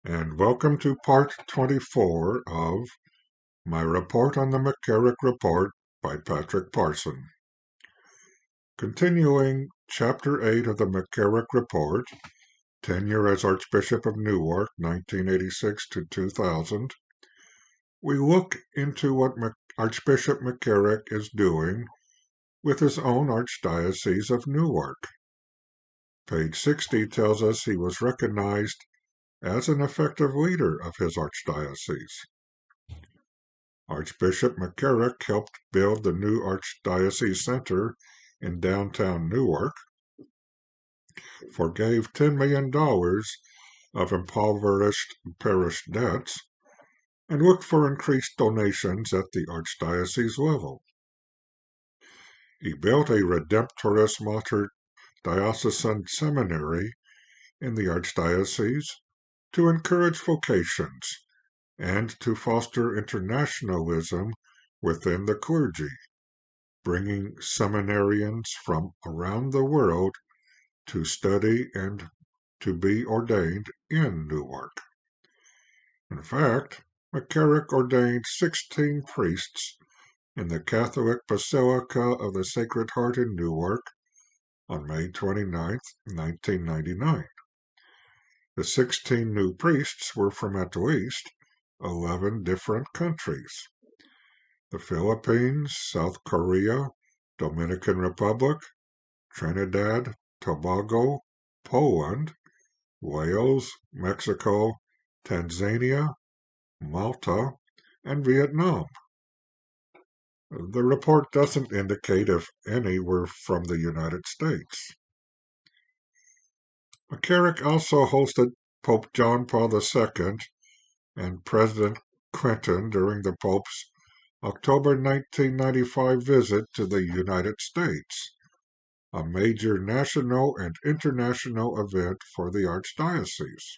and welcome to part 24 of my report on the McCarrick Report by Patrick Parson. Continuing Chapter 8 of the McCarrick Report, Tenure as Archbishop of Newark, 1986 to 2000, we look into what Archbishop McCarrick is doing with his own Archdiocese of Newark. Page 60 tells us he was recognized as an effective leader of his archdiocese. Archbishop McCarrick helped build the new Archdiocese Center in downtown Newark, forgave $10 million of impoverished parish debts, and looked for increased donations at the archdiocese level. He built a Redemptoris Mater diocesan seminary in the archdiocese to encourage vocations and to foster internationalism within the clergy, bringing seminarians from around the world to study and to be ordained in Newark. In fact, McCarrick ordained 16 priests in the Catholic Basilica of the Sacred Heart in Newark on May 29, 1999. The 16 new priests were from at least 11 different countries: the Philippines, South Korea, Dominican Republic, Trinidad, Tobago, Poland, Wales, Mexico, Tanzania, Malta, and Vietnam. The report doesn't indicate if any were from the United States. McCarrick also hosted Pope John Paul II and President Clinton during the Pope's October 1995 visit to the United States, a major national and international event for the Archdiocese.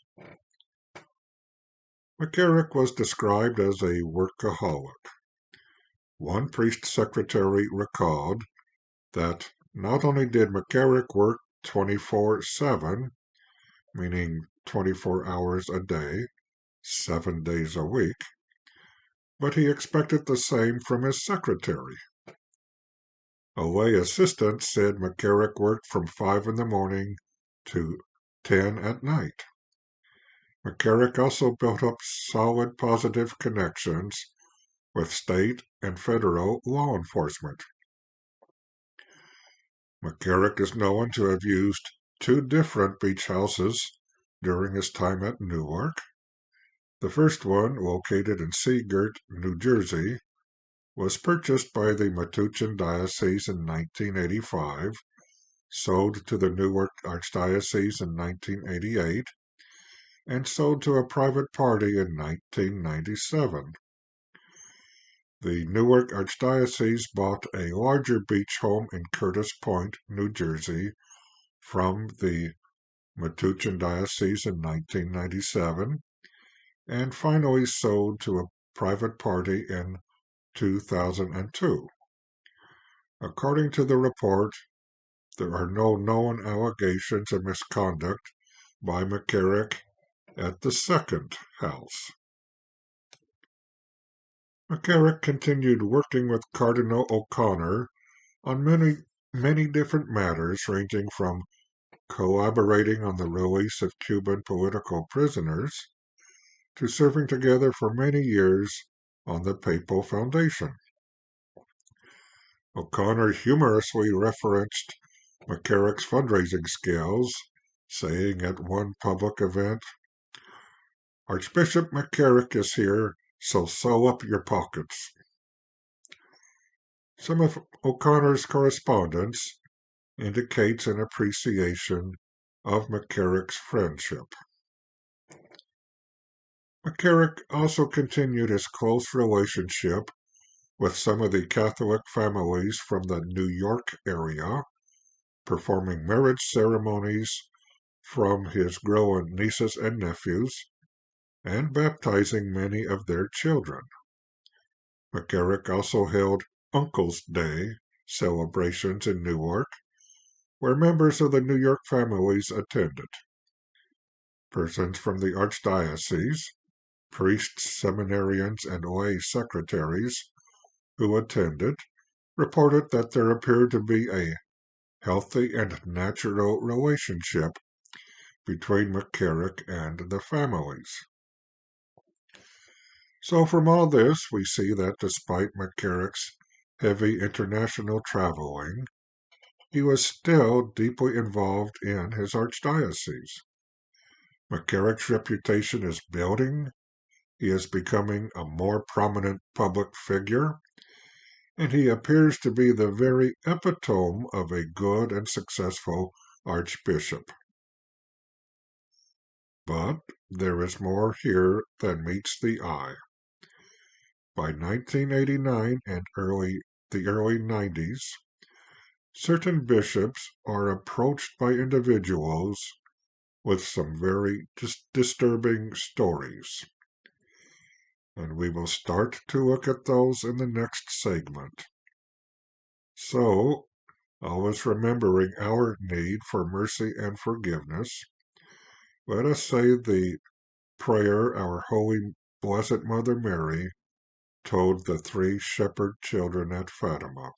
McCarrick was described as a workaholic. One priest secretary recalled that not only did McCarrick work 24/7, meaning 24 hours a day, 7 days a week, but he expected the same from his secretary. A lay assistant said McCarrick worked from 5 in the morning to 10 at night. McCarrick also built up solid positive connections with state and federal law enforcement. McCarrick is known to have used 2 different beach houses during his time at Newark. The first one, located in Seagirt, New Jersey, was purchased by the Metuchen Diocese in 1985, sold to the Newark Archdiocese in 1988, and sold to a private party in 1997. The Newark Archdiocese bought a larger beach home in Curtis Point, New Jersey, from the Metuchen Diocese in 1997, and finally sold to a private party in 2002. According to the report, there are no known allegations of misconduct by McCarrick at the second house. McCarrick continued working with Cardinal O'Connor on many different matters, ranging from collaborating on the release of Cuban political prisoners to serving together for many years on the Papal Foundation. O'Connor humorously referenced McCarrick's fundraising skills, saying at one public event, "Archbishop McCarrick is here, so sew up your pockets." Some of O'Connor's correspondence indicates an appreciation of McCarrick's friendship. McCarrick also continued his close relationship with some of the Catholic families from the New York area, performing marriage ceremonies from his grown nieces and nephews, and baptizing many of their children. McCarrick also held Uncle's Day celebrations in Newark, where members of the New York families attended. Persons from the Archdiocese, priests, seminarians, and lay secretaries who attended reported that there appeared to be a healthy and natural relationship between McCarrick and the families. So from all this, we see that despite McCarrick's heavy international traveling, he was still deeply involved in his archdiocese. McCarrick's reputation is building, he is becoming a more prominent public figure, and he appears to be the very epitome of a good and successful archbishop. But there is more here than meets the eye. By 1989 and the early 90s, certain bishops are approached by individuals with some very disturbing stories. And we will start to look at those in the next segment. So, always remembering our need for mercy and forgiveness, let us say the prayer our Holy Blessed Mother Mary told the 3 shepherd children at Fatima.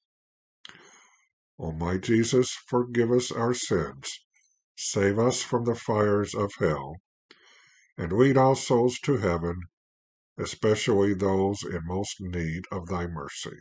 O my Jesus, forgive us our sins, save us from the fires of hell, and lead all souls to heaven, especially those in most need of thy mercy.